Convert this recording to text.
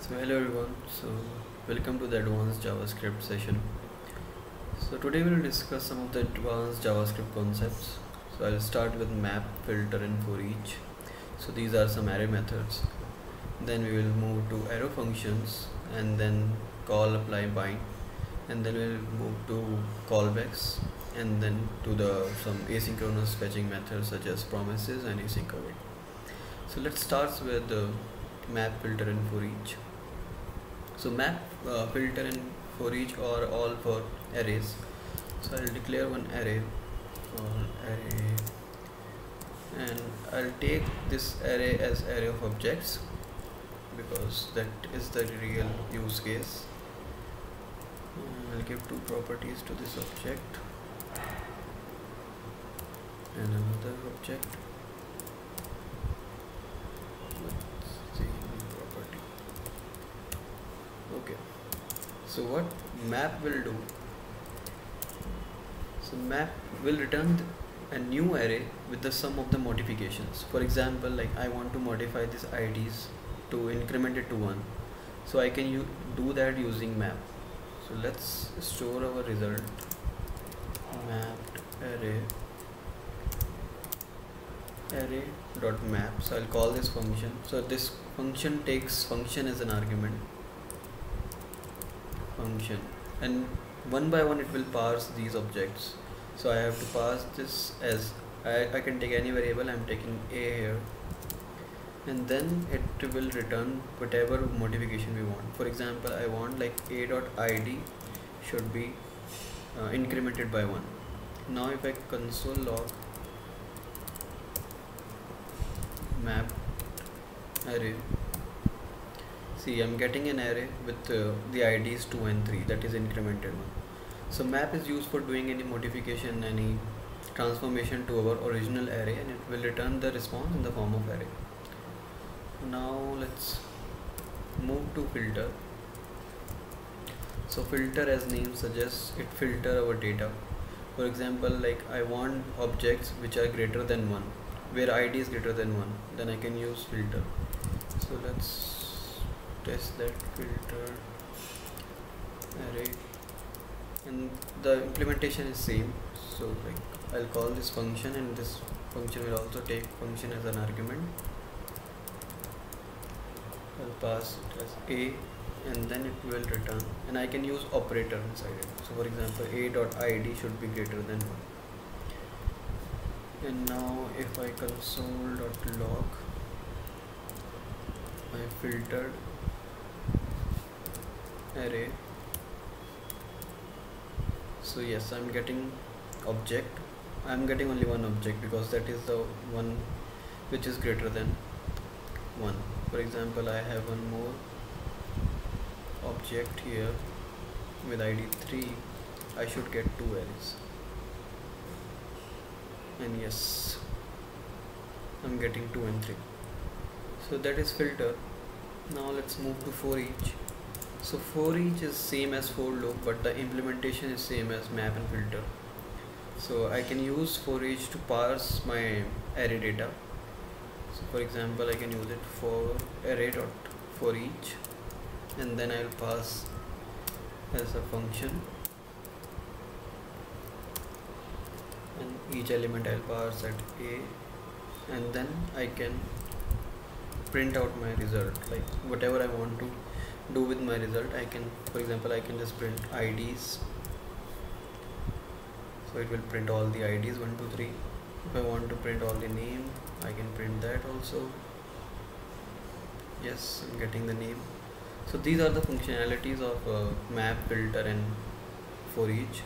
So hello everyone, welcome to the advanced JavaScript session. So today we'll discuss some of the advanced JavaScript concepts. So I'll start with map, filter and forEach. So these are some array methods. Then we will move to arrow functions and then call, apply, bind, and then we'll move to callbacks and then to the some asynchronous fetching methods such as promises and async await. So let's start with the map, filter and forEach. So map, filter and forEach are all for arrays. So I'll declare one array called array and I'll take this array as array of objects because that is the real use case. I'll give two properties to this object and another object. Let's see property. Okay, so what map will do? So map will return a new array with the sum of the modifications. For example, like I want to modify this IDs to increment it to 1, so I can do that using map. So let's store our result mapped array dot map. So I'll call this function. So this function takes function as an argument, function, and one by one it will parse these objects. So I have to pass this as I can take any variable. I'm taking a here, and then it will return whatever modification we want. For example, I want like a.id should be incremented by 1. Now if I console log map array, see I'm getting an array with the IDs 2 and 3, that is incremented one. So map is used for doing any modification, any transformation to our original array, and it will return the response in the form of array. Now let's move to filter. So filter, as name suggests, it filter our data. For example, like I want objects which are greater than 1, where ID is greater than 1, then I can use filter. So let's test that filter array, and the implementation is same. So like I'll call this function, and this function will also take function as an argument. I'll pass it as a, and then it will return, and I can use operator inside it. So for example, a.id should be greater than 1. And now if I console.log my filtered array, so yes, I'm getting object. I'm getting only one object because that is the one which is greater than 1. For example, I have one more object here with ID 3. I should get 2 arrays, and yes, I'm getting 2 and 3. So that is filter. Now let's move to forEach. So forEach is same as for loop, but the implementation is same as map and filter. So I can use forEach to parse my array data. So for example, I can use it for array.forEach, and then I'll pass as a function, and each element I'll parse at a, and then I can print out my result, like whatever I want to do with my result. I can, for example, I can just print IDs, so it will print all the IDs 1 2 3. If I want to print all the name, I can print that also. Yes, I'm getting the name. So these are the functionalities of map, filter and forEach.